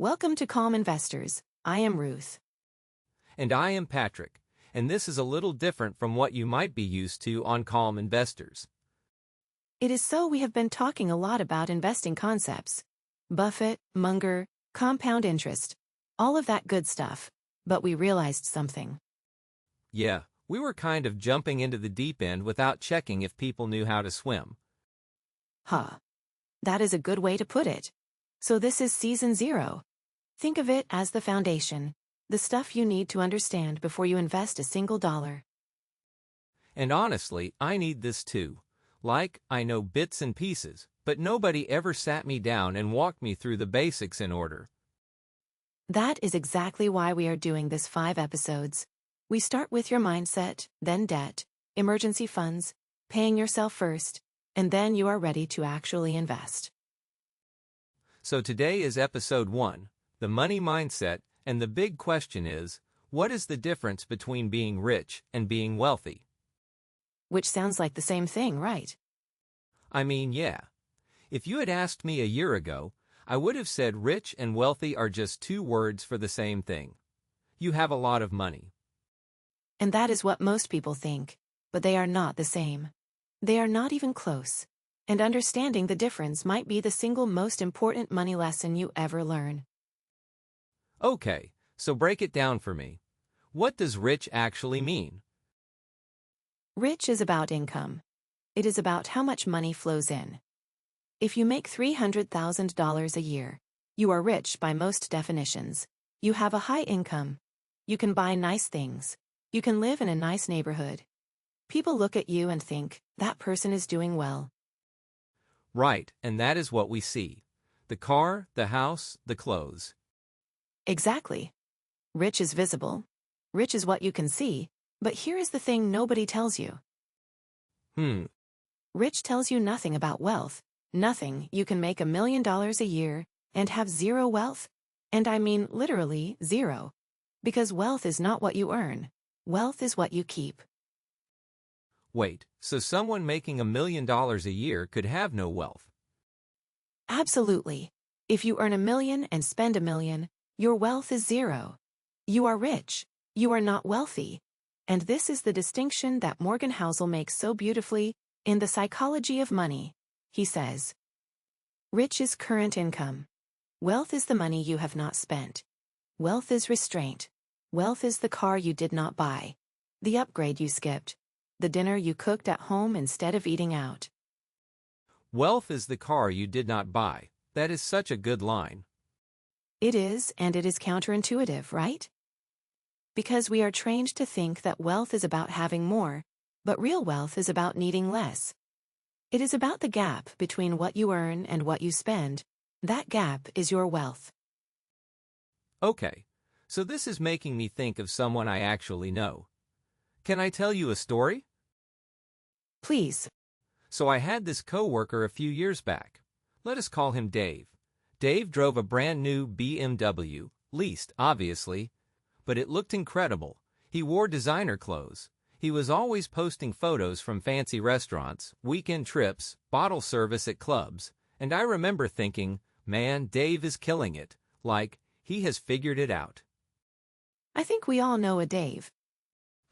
Welcome to Calm Investors. I am Ruth. And I am Patrick, and this is a little different from what you might be used to on Calm Investors. It is so we have been talking a lot about investing concepts. Buffett, Munger, compound interest, all of that good stuff. But we realized something. Yeah, we were kind of jumping into the deep end without checking if people knew how to swim. Huh. That is a good way to put it. So this is season 0. Think of it as the foundation, the stuff you need to understand before you invest a single dollar. And honestly, I need this too. Like, I know bits and pieces, but nobody ever sat me down and walked me through the basics in order. That is exactly why we are doing this 5 episodes. We start with your mindset, then debt, emergency funds, paying yourself first, and then you are ready to actually invest. So today is episode 1, the money mindset, and the big question is, what is the difference between being rich and being wealthy? Which sounds like the same thing, right? I mean, yeah. If you had asked me a year ago, I would have said rich and wealthy are just 2 words for the same thing. You have a lot of money. And that is what most people think, but they are not the same. They are not even close. And understanding the difference might be the single most important money lesson you ever learn. Okay, so break it down for me. What does rich actually mean? Rich is about income. It is about how much money flows in. If you make $300,000 a year, you are rich by most definitions. You have a high income. You can buy nice things. You can live in a nice neighborhood. People look at you and think, that person is doing well. Right, and that is what we see. The car, the house, the clothes. Exactly. Rich is visible. Rich is what you can see, but here is the thing nobody tells you. Rich tells you nothing about wealth. Nothing. You can make $1 million a year and have 0 wealth. And I mean literally 0. Because wealth is not what you earn. Wealth is what you keep. Wait, so someone making $1 million a year could have no wealth? Absolutely. If you earn $1 million and spend $1 million, your wealth is 0. You are rich. You are not wealthy. And this is the distinction that Housel makes so beautifully in The Psychology of Money. He says, rich is current income. Wealth is the money you have not spent. Wealth is restraint. Wealth is the car you did not buy, the upgrade you skipped, the dinner you cooked at home instead of eating out. Wealth is the car you did not buy. That is such a good line. It is, and it is counterintuitive, right? Because we are trained to think that wealth is about having more, but real wealth is about needing less. It is about the gap between what you earn and what you spend. That gap is your wealth. Okay, so this is making me think of someone I actually know. Can I tell you a story? Please. So I had this coworker a few years back. Let us call him Dave. Dave drove a brand new BMW, leased, obviously, but it looked incredible. He wore designer clothes. He was always posting photos from fancy restaurants, weekend trips, bottle service at clubs, and I remember thinking, man, Dave is killing it. Like, he has figured it out. I think we all know a Dave.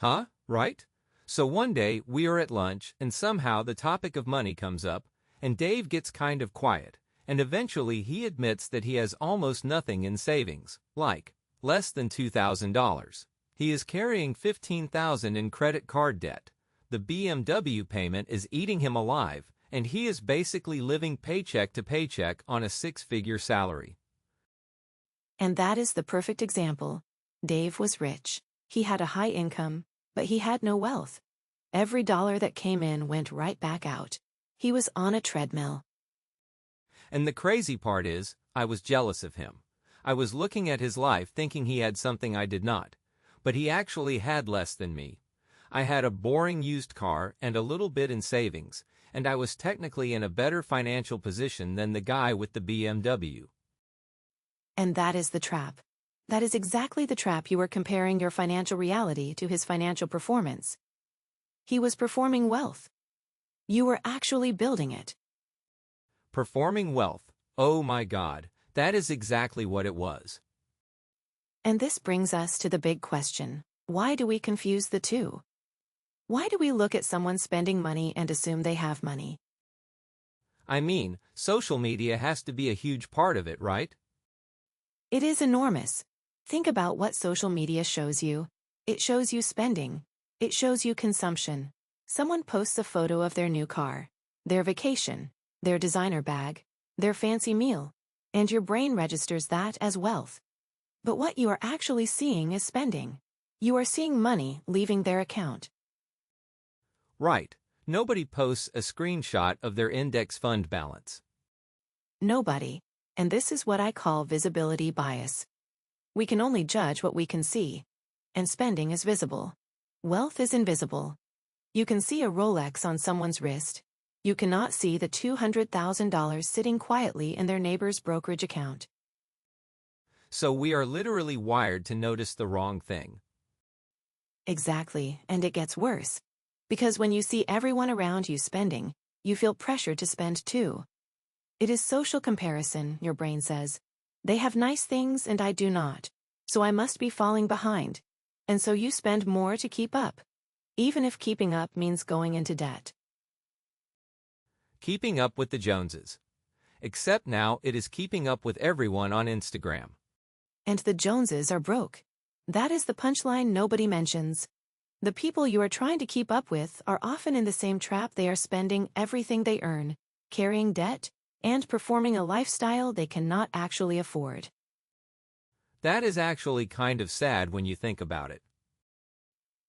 Huh? Right? So one day, we are at lunch, and somehow the topic of money comes up, and Dave gets kind of quiet, and eventually he admits that he has almost nothing in savings, like, less than $2,000. He is carrying $15,000 in credit card debt. The BMW payment is eating him alive, and he is basically living paycheck to paycheck on a 6-figure salary. And that is the perfect example. Dave was rich. He had a high income, but he had no wealth. Every dollar that came in went right back out. He was on a treadmill. And the crazy part is, I was jealous of him. I was looking at his life thinking he had something I did not. But he actually had less than me. I had a boring used car and a little bit in savings, and I was technically in a better financial position than the guy with the BMW. And that is the trap. That is exactly the trap. You are comparing your financial reality to his financial performance. He was performing wealth. You were actually building it. Performing wealth. Oh my God, That is exactly what it was. And this brings us to the big question. Why do we confuse the two? Why do we look at someone spending money and assume they have money? I mean, social media has to be a huge part of it, right? It is enormous. Think about what social media shows you. It shows you spending. It shows you consumption. Someone posts a photo of their new car, their vacation, their designer bag, their fancy meal, and your brain registers that as wealth. But what you are actually seeing is spending. You are seeing money leaving their account. Right. Nobody posts a screenshot of their index fund balance. Nobody. And this is what I call visibility bias. We can only judge what we can see. And spending is visible. Wealth is invisible. You can see a Rolex on someone's wrist. You cannot see the $200,000 sitting quietly in their neighbor's brokerage account. So we are literally wired to notice the wrong thing. Exactly, and it gets worse. Because when you see everyone around you spending, you feel pressure to spend too. It is social comparison, your brain says. They have nice things and I do not, so I must be falling behind. And so you spend more to keep up, even if keeping up means going into debt. Keeping up with the Joneses. Except now it is keeping up with everyone on Instagram. And the Joneses are broke. That is the punchline nobody mentions. The people you are trying to keep up with are often in the same trap. They are spending everything they earn, carrying debt, and performing a lifestyle they cannot actually afford. That is actually kind of sad when you think about it.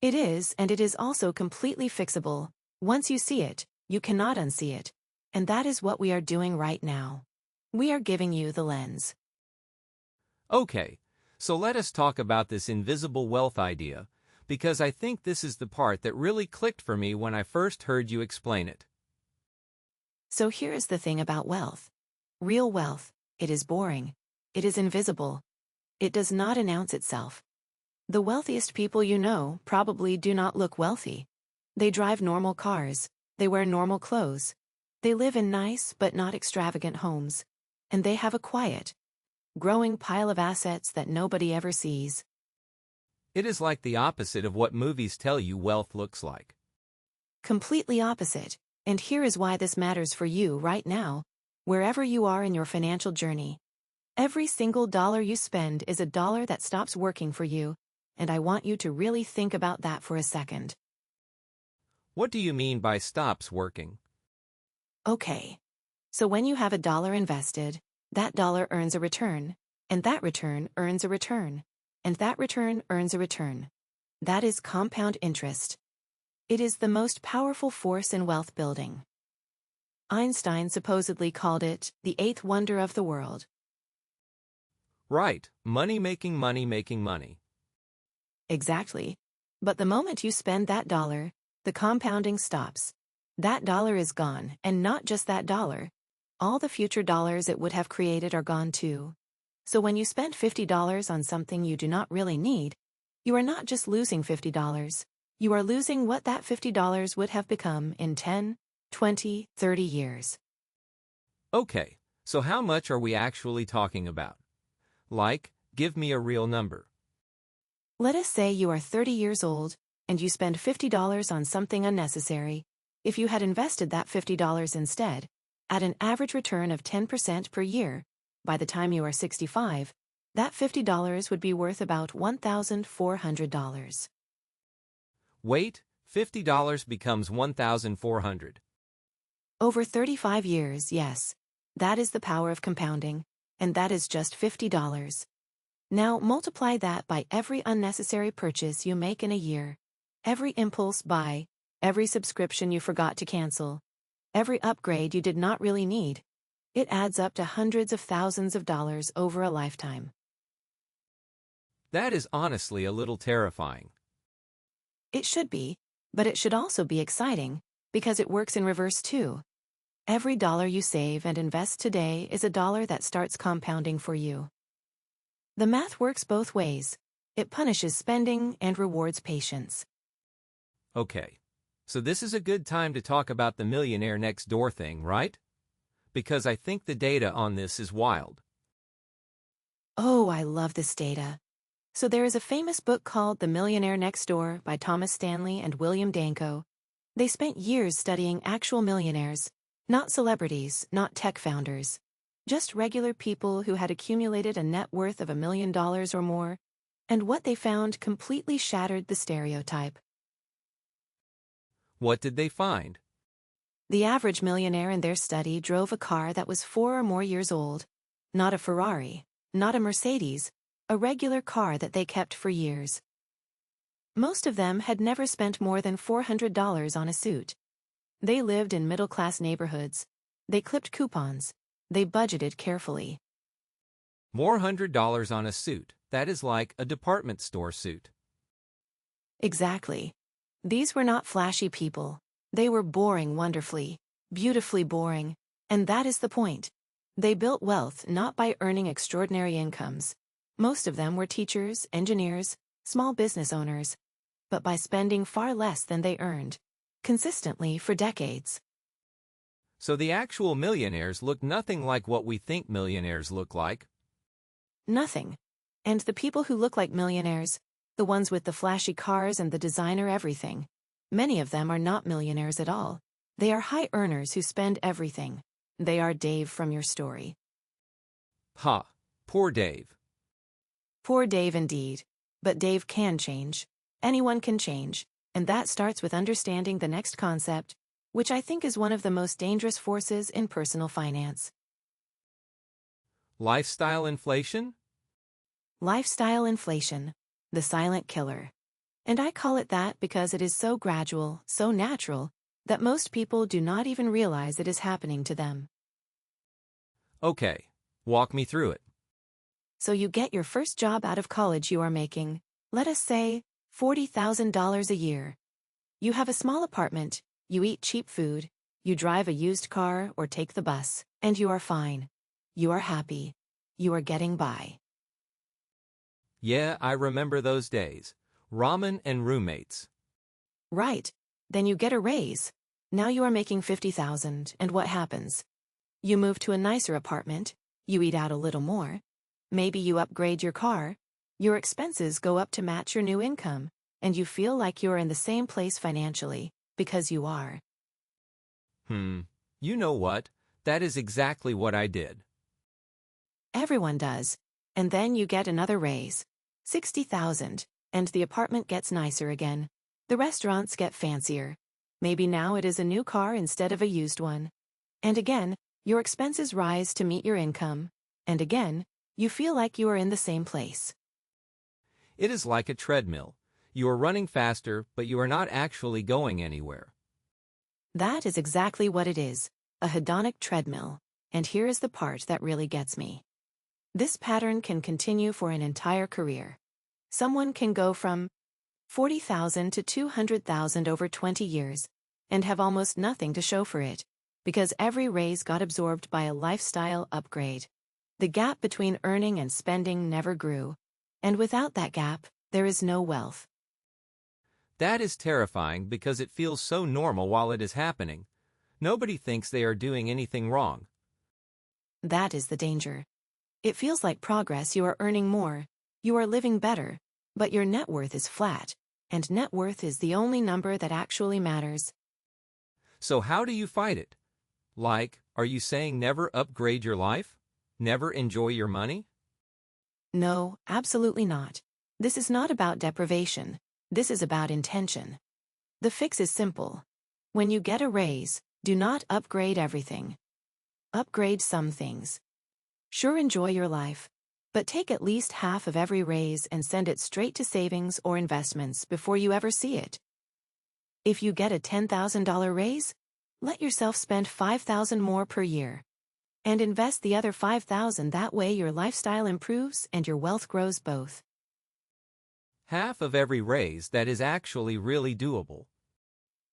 It is, and it is also completely fixable. Once you see it, you cannot unsee it. And that is what we are doing right now. We are giving you the lens. Okay, so let us talk about this invisible wealth idea, because I think this is the part that really clicked for me when I first heard you explain it. So here is the thing about wealth. Real wealth, it is boring. It is invisible. It does not announce itself. The wealthiest people you know probably do not look wealthy. They drive normal cars. They wear normal clothes. They live in nice but not extravagant homes. And they have a quiet, growing pile of assets that nobody ever sees. It is like the opposite of what movies tell you wealth looks like. Completely opposite. And here is why this matters for you right now, wherever you are in your financial journey. Every single dollar you spend is a dollar that stops working for you, and I want you to really think about that for a second. What do you mean by stops working? Okay. So when you have a dollar invested, that dollar earns a return, and that return earns a return, and that return earns a return. That is compound interest. It is the most powerful force in wealth building. Einstein supposedly called it the eighth wonder of the world. Right, money making money making money. Exactly. But the moment you spend that dollar, the compounding stops. That dollar is gone, and not just that dollar. All the future dollars it would have created are gone too. So when you spend $50 on something you do not really need, you are not just losing $50. You are losing what that $50 would have become in 10, 20, 30 years. Okay, so how much are we actually talking about? Like, give me a real number. Let us say you are 30 years old, and you spend $50 on something unnecessary. If you had invested that $50 instead, at an average return of 10% per year, by the time you are 65, that $50 would be worth about $1,400. Wait, $50 becomes $1,400. Over 35 years, yes. That is the power of compounding, and that is just $50. Now multiply that by every unnecessary purchase you make in a year, every impulse buy, every subscription you forgot to cancel, every upgrade you did not really need. It adds up to hundreds of thousands of dollars over a lifetime. That is honestly a little terrifying. It should be, but it should also be exciting, because it works in reverse too. Every dollar you save and invest today is a dollar that starts compounding for you. The math works both ways. It punishes spending and rewards patience. Okay, so this is a good time to talk about the millionaire next door thing, right? Because I think the data on this is wild. Oh, I love this data. So there is a famous book called The Millionaire Next Door by Thomas Stanley and William Danko. They spent years studying actual millionaires, not celebrities, not tech founders, just regular people who had accumulated a net worth of $1 million or more, and what they found completely shattered the stereotype. What did they find? The average millionaire in their study drove a car that was 4 or more years old, not a Ferrari, not a Mercedes, a regular car that they kept for years. Most of them had never spent more than $400 on a suit. They lived in middle-class neighborhoods. They clipped coupons. They budgeted carefully. More $100 on a suit. That is like a department store suit. Exactly. These were not flashy people. They were boring wonderfully, beautifully boring, and that is the point. They built wealth not by earning extraordinary incomes. Most of them were teachers, engineers, small business owners, but by spending far less than they earned, consistently for decades. So the actual millionaires look nothing like what we think millionaires look like. Nothing. And the people who look like millionaires, the ones with the flashy cars and the designer everything, many of them are not millionaires at all. They are high earners who spend everything. They are Dave from your story. Ha! Poor Dave. Poor Dave indeed. But Dave can change. Anyone can change. And that starts with understanding the next concept, which I think is one of the most dangerous forces in personal finance. Lifestyle inflation? Lifestyle inflation. The silent killer. And I call it that because it is so gradual, so natural, that most people do not even realize it is happening to them. Okay, walk me through it. So you get your first job out of college, you are making, let us say, $40,000 a year. You have a small apartment, you eat cheap food, you drive a used car or take the bus, and you are fine. You are happy. You are getting by. Yeah, I remember those days. Ramen and roommates. Right. Then you get a raise. Now you are making $50,000, and what happens? You move to a nicer apartment, you eat out a little more. Maybe you upgrade your car. Your expenses go up to match your new income, and you feel like you're in the same place financially, because you are. You know what? That is exactly what I did. Everyone does. And then you get another raise. $60,000, and the apartment gets nicer again. The restaurants get fancier. Maybe now it is a new car instead of a used one. And again, your expenses rise to meet your income. And again, you feel like you are in the same place. It is like a treadmill. You are running faster, but you are not actually going anywhere. That is exactly what it is, a hedonic treadmill. And here is the part that really gets me. This pattern can continue for an entire career. Someone can go from $40,000 to $200,000 over 20 years and have almost nothing to show for it, because every raise got absorbed by a lifestyle upgrade. The gap between earning and spending never grew, and without that gap, there is no wealth. That is terrifying because it feels so normal while it is happening. Nobody thinks they are doing anything wrong. That is the danger. It feels like progress. You are earning more, you are living better, but your net worth is flat, and net worth is the only number that actually matters. So how do you fight it? Like, are you saying never upgrade your life? Never enjoy your money? No, absolutely not. This is not about deprivation. This is about intention. The fix is simple. When you get a raise, do not upgrade everything. Upgrade some things. Sure, enjoy your life, but take at least half of every raise and send it straight to savings or investments before you ever see it. If you get a $10,000 raise, let yourself spend $5,000 more per year. And invest the other $5,000. That way your lifestyle improves and your wealth grows both. Half of every raise. That is actually really doable.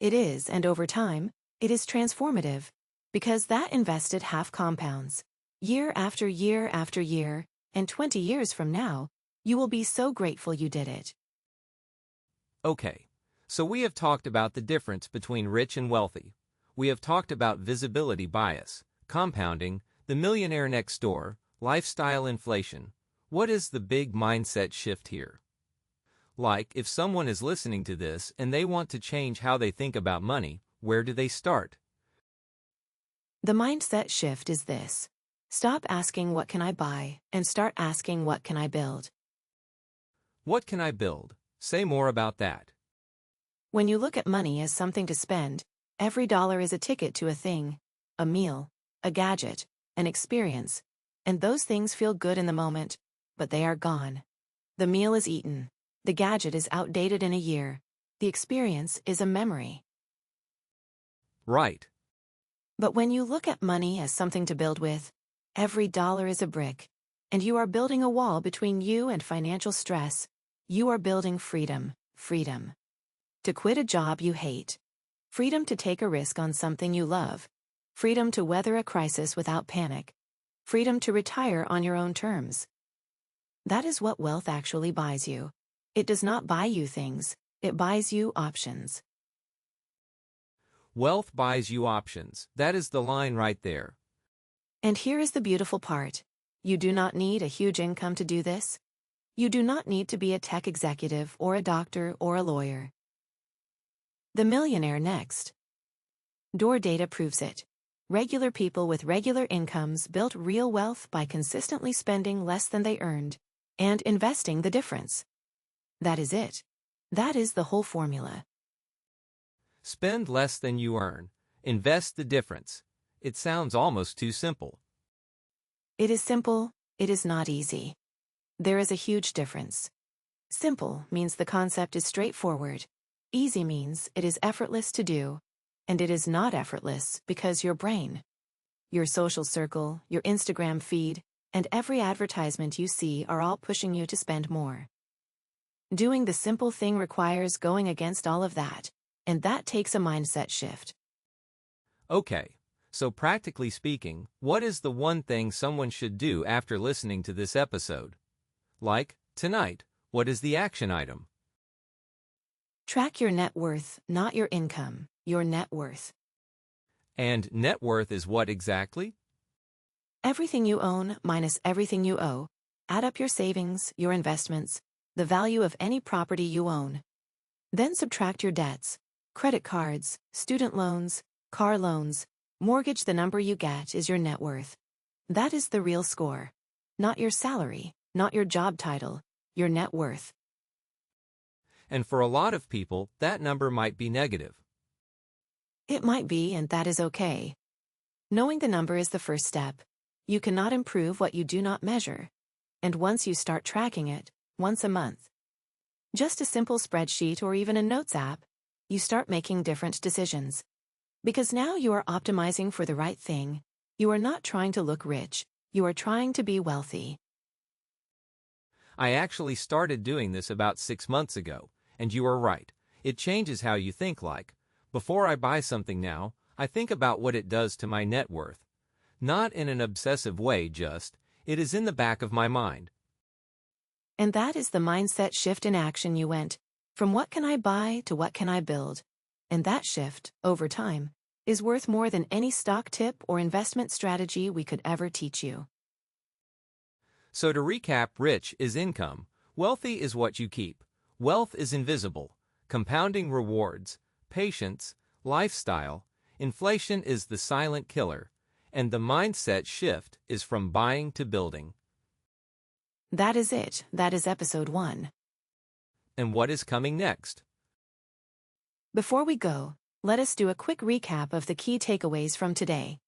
It is, and over time, it is transformative, because that invested half compounds. Year after year after year, and 20 years from now, you will be so grateful you did it. Okay, so we have talked about the difference between rich and wealthy. We have talked about visibility bias, compounding, the millionaire next door, lifestyle inflation. What is the big mindset shift here? Like, if someone is listening to this and they want to change how they think about money, where do they start? The mindset shift is this. Stop asking what can I buy and start asking what can I build. What can I build? Say more about that. When you look at money as something to spend, every dollar is a ticket to a thing, a meal, a gadget, an experience, and those things feel good in the moment, but they are gone. The meal is eaten. The gadget is outdated in a year. The experience is a memory. Right. But when you look at money as something to build with, every dollar is a brick, and you are building a wall between you and financial stress. You are building freedom, freedom. To quit a job you hate. Freedom to take a risk on something you love. Freedom to weather a crisis without panic. Freedom to retire on your own terms. That is what wealth actually buys you. It does not buy you things, it buys you options. Wealth buys you options. That is the line right there. And here is the beautiful part. You do not need a huge income to do this. You do not need to be a tech executive or a doctor or a lawyer. The Millionaire next. Door data proves it. Regular people with regular incomes built real wealth by consistently spending less than they earned and investing the difference. That is it. That is the whole formula. Spend less than you earn. Invest the difference. It sounds almost too simple. It is simple, it is not easy. There is a huge difference. Simple means the concept is straightforward. Easy means it is effortless to do. And it is not effortless because your brain, your social circle, your Instagram feed, and every advertisement you see are all pushing you to spend more. Doing the simple thing requires going against all of that, and that takes a mindset shift. Okay, so practically speaking, what is the one thing someone should do after listening to this episode? Like, tonight, what is the action item? Track your net worth, not your income, your net worth. And net worth is what exactly? Everything you own minus everything you owe. Add up your savings, your investments, the value of any property you own. Then subtract your debts, credit cards, student loans, car loans, mortgage. The number you get is your net worth. That is the real score. Not your salary, not your job title, your net worth. And for a lot of people, that number might be negative. It might be, and that is okay. Knowing the number is the first step. You cannot improve what you do not measure. And once you start tracking it, once a month, just a simple spreadsheet or even a notes app, you start making different decisions. Because now you are optimizing for the right thing. You are not trying to look rich, you are trying to be wealthy. I actually started doing this about 6 months ago, and you are right. It changes how you think. Like, before I buy something now, I think about what it does to my net worth. Not in an obsessive way, just, it is in the back of my mind. And that is the mindset shift in action. You went from what can I buy to what can I build. And that shift, over time, is worth more than any stock tip or investment strategy we could ever teach you. So to recap, rich is income. Wealthy is what you keep. Wealth is invisible. Compounding rewards. Patience. Lifestyle. Inflation is the silent killer. And the mindset shift is from buying to building. That is it. That is episode 1. And what is coming next? Before we go, let us do a quick recap of the key takeaways from today.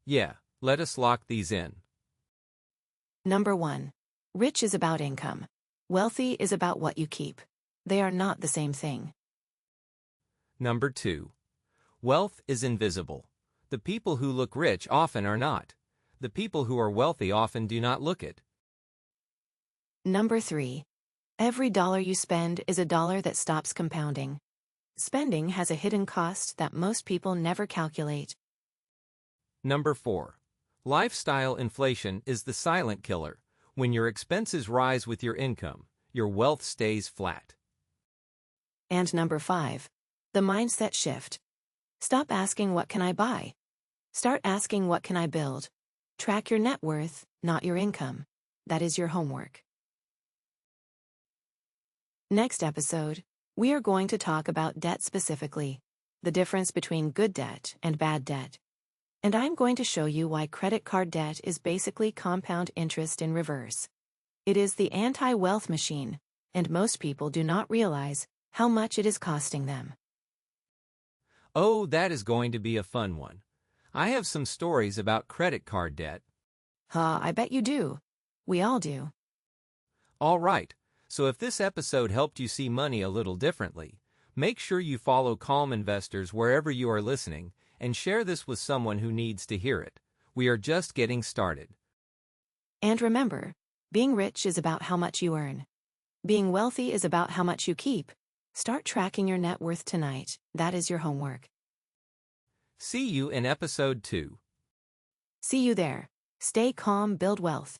Yeah, let us lock these in. Number 1. Rich is about income. Wealthy is about what you keep. They are not the same thing. Number 2. Wealth is invisible. The people who look rich often are not. The people who are wealthy often do not look it. Number 3. Every dollar you spend is a dollar that stops compounding. Spending has a hidden cost that most people never calculate. Number 4. Lifestyle inflation is the silent killer. When your expenses rise with your income, your wealth stays flat. And number 5. The mindset shift. Stop asking what can I buy? Start asking what can I build? Track your net worth, not your income. That is your homework. Next episode, we are going to talk about debt specifically, the difference between good debt and bad debt. And I'm going to show you why credit card debt is basically compound interest in reverse. It is the anti-wealth machine, and most people do not realize how much it is costing them. Oh, that is going to be a fun one. I have some stories about credit card debt. I bet you do. We all do. All right, so if this episode helped you see money a little differently, make sure you follow Calm Investors wherever you are listening and share this with someone who needs to hear it. We are just getting started. And remember, being rich is about how much you earn. Being wealthy is about how much you keep. Start tracking your net worth tonight. That is your homework. See you in episode 2. See you there. Stay calm, build wealth.